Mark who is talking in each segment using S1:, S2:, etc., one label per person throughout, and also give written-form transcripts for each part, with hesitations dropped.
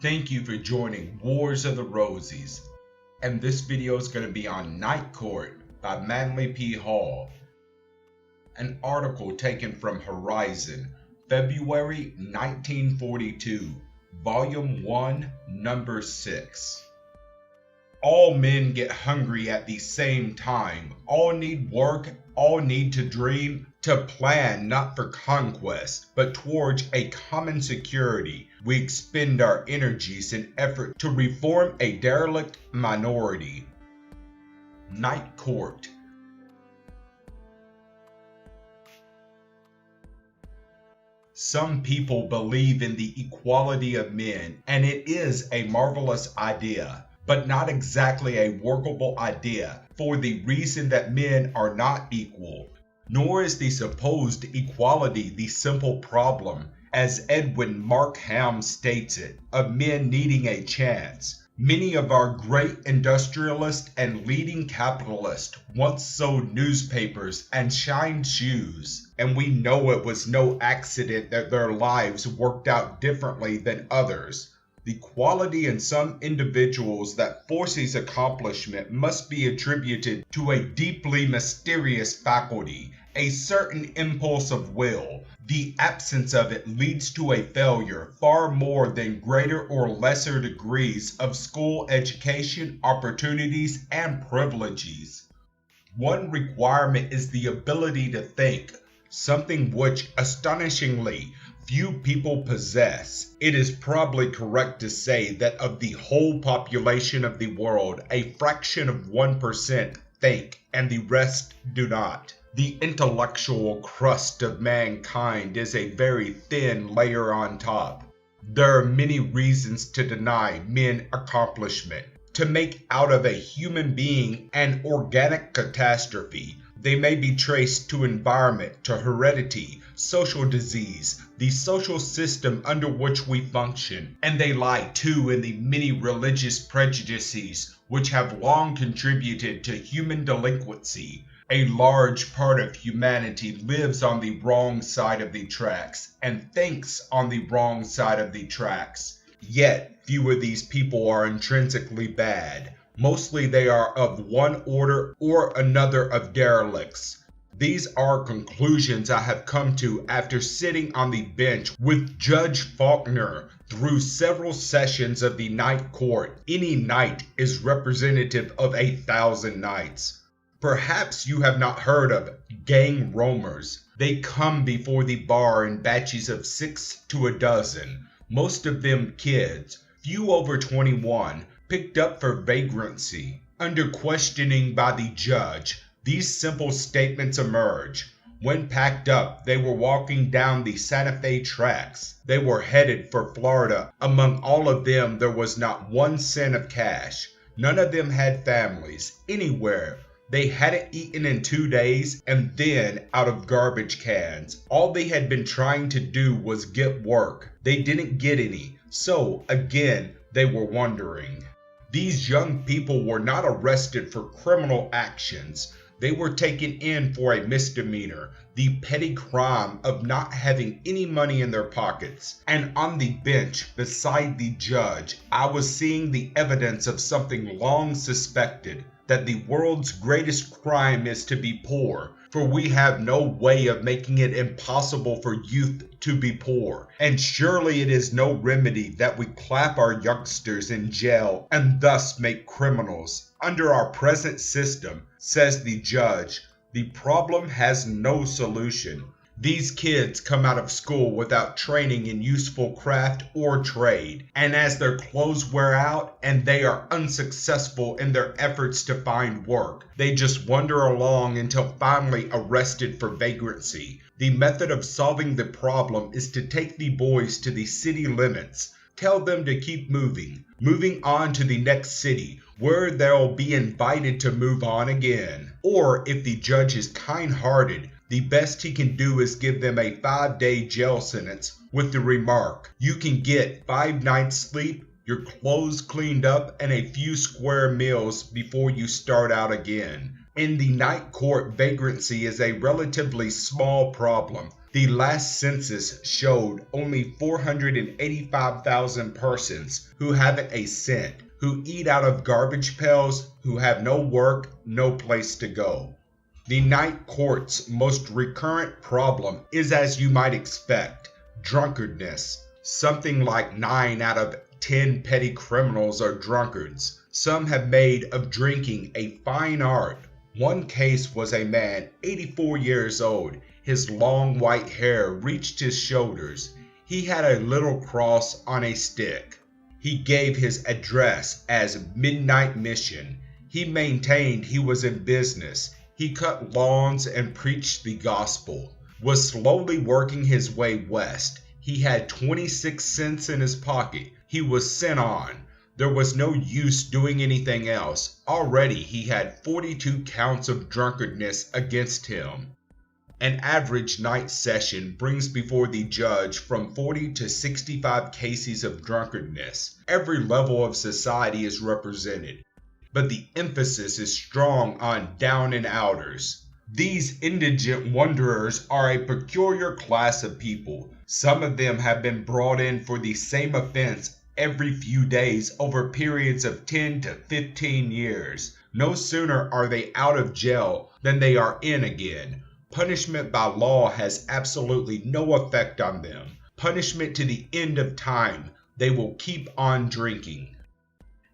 S1: Thank you for joining Wars of the Rosies, and this video is going to be on Night Court by Manly P. Hall. An article taken from Horizon, February 1942, Volume 1, Number 6. All men get hungry at the same time. All need work, all need to dream, to plan not for conquest, but towards a common security. We expend our energies in effort to reform a derelict minority. Night Court. Some people believe in the equality of men, and it is a marvelous idea, but not exactly a workable idea for the reason that men are not equal. Nor is the supposed equality the simple problem, as Edwin Markham states it, of men needing a chance. Many of our great industrialists and leading capitalists once sold newspapers and shined shoes, and we know it was no accident that their lives worked out differently than others. The quality in some individuals that forces accomplishment must be attributed to a deeply mysterious faculty, a certain impulse of will. The absence of it leads to a failure far more than greater or lesser degrees of school education, opportunities, and privileges. One requirement is the ability to think, something which, astonishingly, few people possess. It is probably correct to say that of the whole population of the world, a fraction of 1% think, and the rest do not. The intellectual crust of mankind is a very thin layer on top. There are many reasons to deny men accomplishment, to make out of a human being an organic catastrophe. They may be traced to environment, to heredity, social disease, the social system under which we function, and they lie too in the many religious prejudices which have long contributed to human delinquency. A large part of humanity lives on the wrong side of the tracks and thinks on the wrong side of the tracks. Yet few of these people are intrinsically bad. Mostly they are of one order or another of derelicts. These are conclusions I have come to after sitting on the bench with Judge Faulkner through several sessions of the Night Court. Any night is representative of 1,000 nights. Perhaps you have not heard of gang roamers. They come before the bar in batches of 6 to a dozen, most of them kids, few over 21, picked up for vagrancy. Under questioning by the judge, these simple statements emerge. When packed up, they were walking down the Santa Fe tracks. They were headed for Florida. Among all of them, there was not 1 cent of cash. None of them had families, anywhere. They hadn't eaten in 2 days, and then out of garbage cans. All they had been trying to do was get work. They didn't get any, so again, they were wondering. These young people were not arrested for criminal actions. They were taken in for a misdemeanor, the petty crime of not having any money in their pockets. And on the bench beside the judge, I was seeing the evidence of something long suspected, that the world's greatest crime is to be poor, for we have no way of making it impossible for youth to be poor. And surely it is no remedy that we clap our youngsters in jail and thus make criminals. Under our present system, says the judge, the problem has no solution. These kids come out of school without training in useful craft or trade, and as their clothes wear out and they are unsuccessful in their efforts to find work, they just wander along until finally arrested for vagrancy. The method of solving the problem is to take the boys to the city limits, tell them to keep moving on to the next city, where they'll be invited to move on again. Or if the judge is kind-hearted, the best he can do is give them a 5-day jail sentence with the remark, you can get 5 nights sleep, your clothes cleaned up, and a few square meals before you start out again. In the night court, vagrancy is a relatively small problem. The last census showed only 485,000 persons who haven't a cent, who eat out of garbage pails, who have no work, no place to go. The night court's most recurrent problem is, as you might expect, drunkardness. Something like 9 out of 10 petty criminals are drunkards. Some have made of drinking a fine art. One case was a man, 84 years old. His long white hair reached his shoulders. He had a little cross on a stick. He gave his address as Midnight Mission. He maintained he was in business. He cut lawns and preached the gospel. Was slowly working his way west. He had 26 cents in his pocket. He was sent on. There was no use doing anything else. Already he had 42 counts of drunkardness against him. An average night session brings before the judge from 40 to 65 cases of drunkardness. Every level of society is represented, but the emphasis is strong on down and outers. These indigent wanderers are a peculiar class of people. Some of them have been brought in for the same offense every few days over periods of 10 to 15 years. No sooner are they out of jail than they are in again. Punishment by law has absolutely no effect on them. Punishment to the end of time. They will keep on drinking.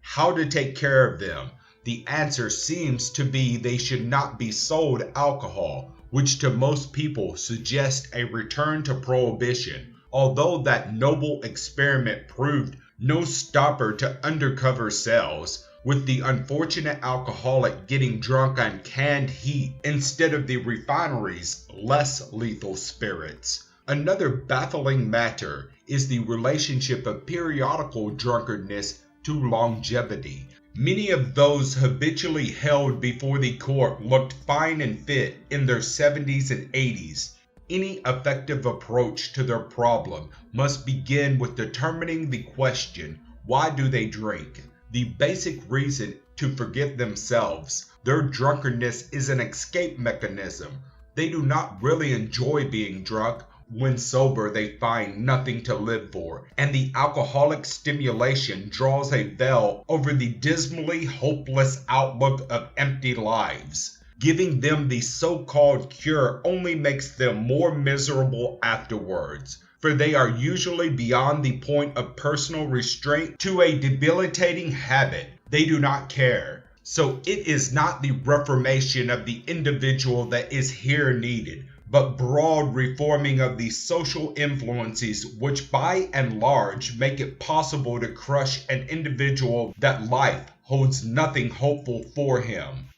S1: How to take care of them? The answer seems to be they should not be sold alcohol, which to most people suggests a return to prohibition. Although that noble experiment proved no stopper to undercover sales, with the unfortunate alcoholic getting drunk on canned heat instead of the refinery's less lethal spirits. Another baffling matter is the relationship of periodical drunkardness to longevity. Many of those habitually held before the court looked fine and fit in their 70s and 80s. Any effective approach to their problem must begin with determining the question, why do they drink? The basic reason to forget themselves. Their drunkenness is an escape mechanism. They do not really enjoy being drunk. When sober, they find nothing to live for, and the alcoholic stimulation draws a veil over the dismally hopeless outlook of empty lives. Giving them the so-called cure only makes them more miserable afterwards, for they are usually beyond the point of personal restraint to a debilitating habit. They do not care. So it is not the reformation of the individual that is here needed, but broad reforming of the social influences which by and large make it possible to crush an individual that life holds nothing hopeful for him.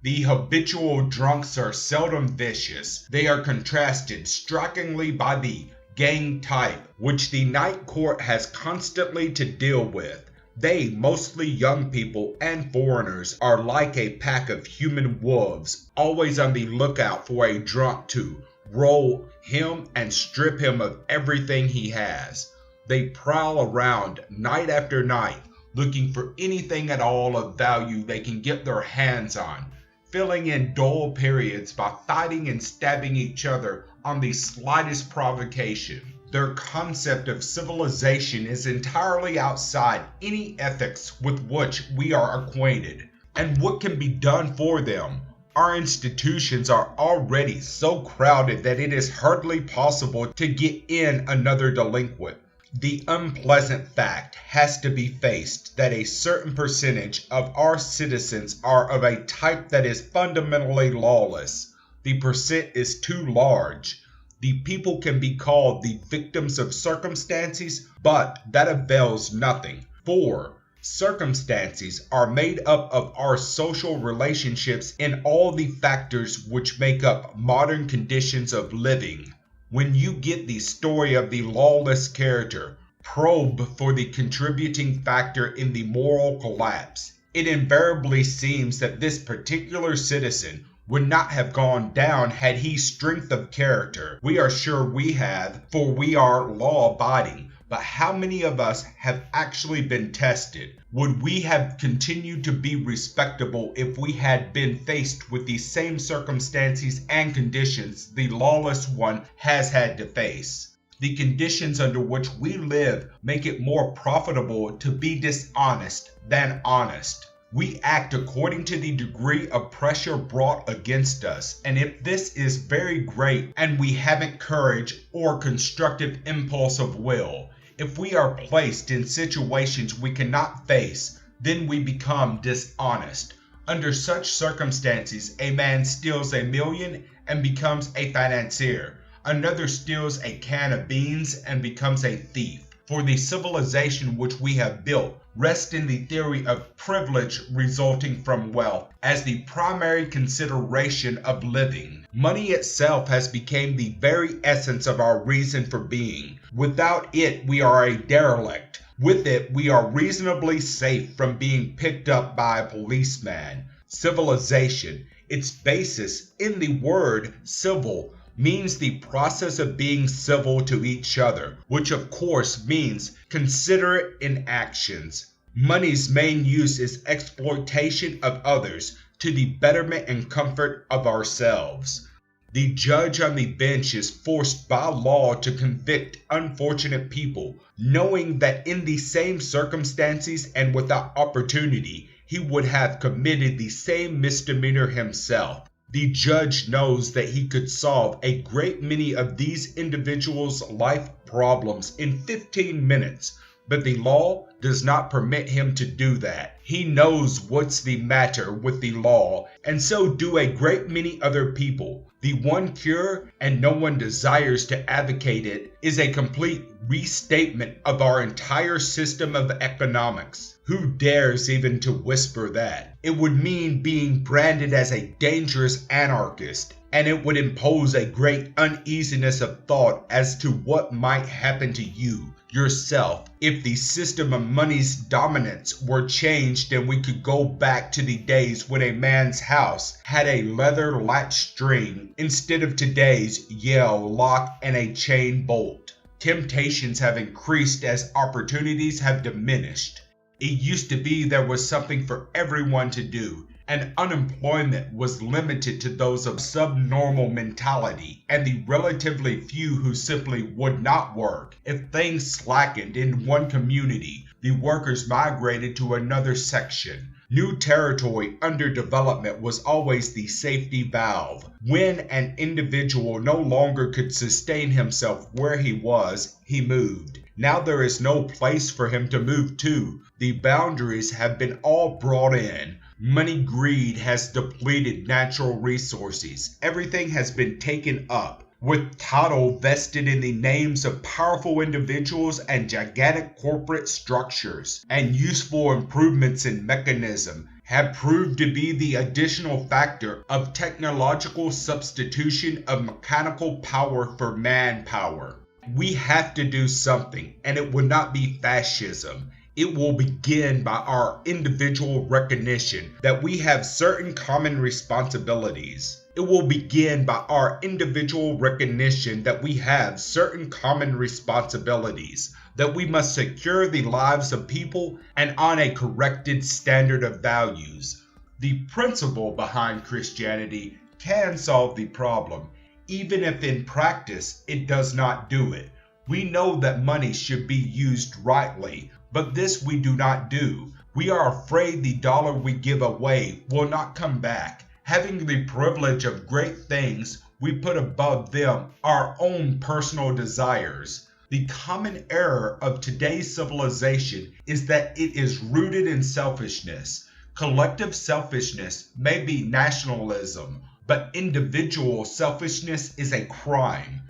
S1: The habitual drunks are seldom vicious. They are contrasted strikingly by the gang type, which the night court has constantly to deal with. They, mostly young people and foreigners, are like a pack of human wolves, always on the lookout for a drunk to roll him and strip him of everything he has. They prowl around night after night, looking for anything at all of value they can get their hands on, filling in dull periods by fighting and stabbing each other on the slightest provocation. Their concept of civilization is entirely outside any ethics with which we are acquainted. And what can be done for them? Our institutions are already so crowded that it is hardly possible to get in another delinquent. The unpleasant fact has to be faced that a certain percentage of our citizens are of a type that is fundamentally lawless. The percent is too large. The people can be called the victims of circumstances, but that avails nothing. For circumstances are made up of our social relationships in all the factors which make up modern conditions of living. When you get the story of the lawless character, probe for the contributing factor in the moral collapse. It invariably seems that this particular citizen would not have gone down had he strength of character. We are sure we have, for we are law-abiding, But how many of us have actually been tested? Would we have continued to be respectable if we had been faced with the same circumstances and conditions the lawless one has had to face? The conditions under which we live make it more profitable to be dishonest than honest. We act according to the degree of pressure brought against us, and if this is very great and we haven't courage or constructive impulse of will, if we are placed in situations we cannot face, then we become dishonest. Under such circumstances, a man steals $1 million and becomes a financier. Another steals a can of beans and becomes a thief. For the civilization which we have built rests in the theory of privilege resulting from wealth as the primary consideration of living. Money itself has become the very essence of our reason for being. Without it, we are a derelict. With it, we are reasonably safe from being picked up by a policeman. Civilization, its basis in the word civil, means the process of being civil to each other, which of course means considerate in actions. Money's main use is exploitation of others to the betterment and comfort of ourselves. The judge on the bench is forced by law to convict unfortunate people, knowing that in the same circumstances and without opportunity, he would have committed the same misdemeanor himself. The judge knows that he could solve a great many of these individuals' life problems in 15 minutes, but the law does not permit him to do that. He knows what's the matter with the law, and so do a great many other people. The one cure, and no one desires to advocate it, is a complete restatement of our entire system of economics. Who dares even to whisper that? It would mean being branded as a dangerous anarchist, and it would impose a great uneasiness of thought as to what might happen to you, yourself, if the system of money's dominance were changed and we could go back to the days when a man's house had a leather latch string instead of today's Yale lock and a chain bolt. Temptations have increased as opportunities have diminished. It used to be there was something for everyone to do, and unemployment was limited to those of subnormal mentality and the relatively few who simply would not work. If things slackened in one community, the workers migrated to another section. New territory under development was always the safety valve. When an individual no longer could sustain himself where he was, he moved. Now there is no place for him to move to. The boundaries have been all brought in. Money greed has depleted natural resources. Everything has been taken up. With title vested in the names of powerful individuals and gigantic corporate structures, and useful improvements in mechanism have proved to be the additional factor of technological substitution of mechanical power for manpower. We have to do something, and it will not be fascism. It will begin by our individual recognition that we have certain common responsibilities. It will begin by our individual recognition that we have certain common responsibilities, that we must secure the lives of people and on a corrected standard of values. The principle behind Christianity can solve the problem, even if in practice it does not do it. We know that money should be used rightly, but this we do not do. We are afraid the dollar we give away will not come back. Having the privilege of great things, we put above them our own personal desires. The common error of today's civilization is that it is rooted in selfishness. Collective selfishness may be nationalism, but individual selfishness is a crime.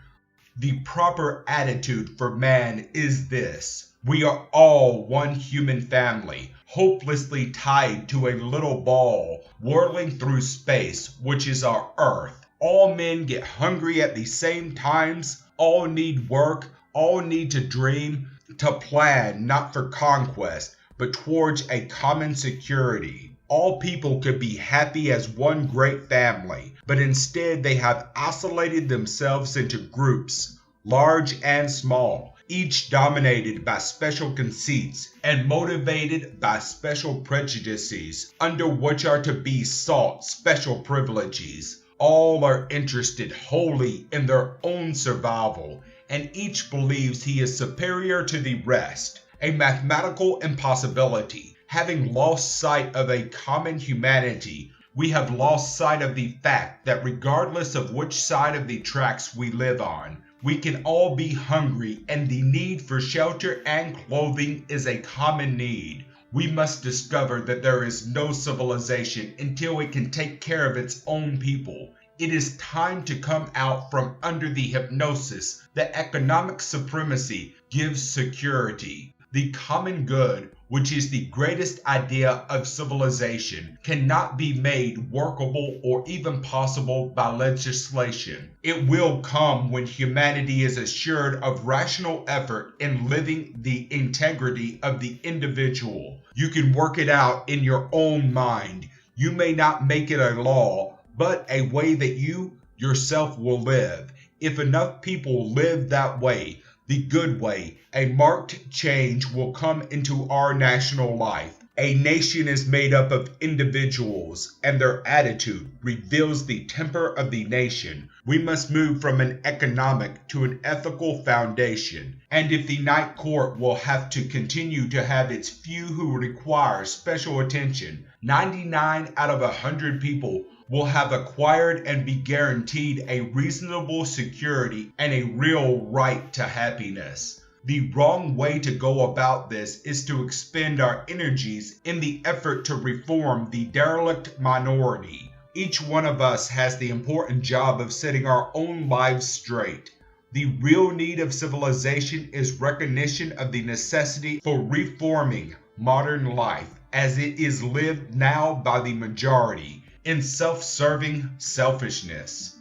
S1: The proper attitude for man is this: we are all one human family, hopelessly tied to a little ball, whirling through space, which is our Earth. All men get hungry at the same times, all need work, all need to dream, to plan not for conquest, but towards a common security. All people could be happy as one great family, but instead they have isolated themselves into groups, large and small, each dominated by special conceits and motivated by special prejudices, under which are to be sought special privileges. All are interested wholly in their own survival, and each believes he is superior to the rest, a mathematical impossibility. Having lost sight of a common humanity, we have lost sight of the fact that regardless of which side of the tracks we live on, we can all be hungry, and the need for shelter and clothing is a common need. We must discover that there is no civilization until it can take care of its own people. It is time to come out from under the hypnosis that economic supremacy gives security. The common good, which is the greatest idea of civilization, cannot be made workable or even possible by legislation. It will come when humanity is assured of rational effort in living the integrity of the individual. You can work it out in your own mind. You may not make it a law, but a way that you yourself will live. If enough people live that way, the good way, a marked change will come into our national life. A nation is made up of individuals, and their attitude reveals the temper of the nation. We must move from an economic to an ethical foundation. And if the Night Court will have to continue to have its few who require special attention, 99 out of 100 people will have acquired and be guaranteed a reasonable security and a real right to happiness. The wrong way to go about this is to expend our energies in the effort to reform the derelict minority. Each one of us has the important job of setting our own lives straight. The real need of civilization is recognition of the necessity for reforming modern life as it is lived now by the majority in self-serving selfishness.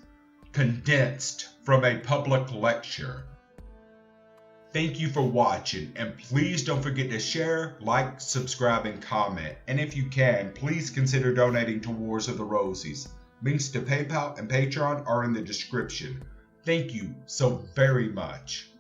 S1: Condensed from a public lecture. Thank you for watching, and please don't forget to share, like, subscribe, and comment. And if you can, please consider donating to Wars of the Rosies. Links to PayPal and Patreon are in the description. Thank you so very much.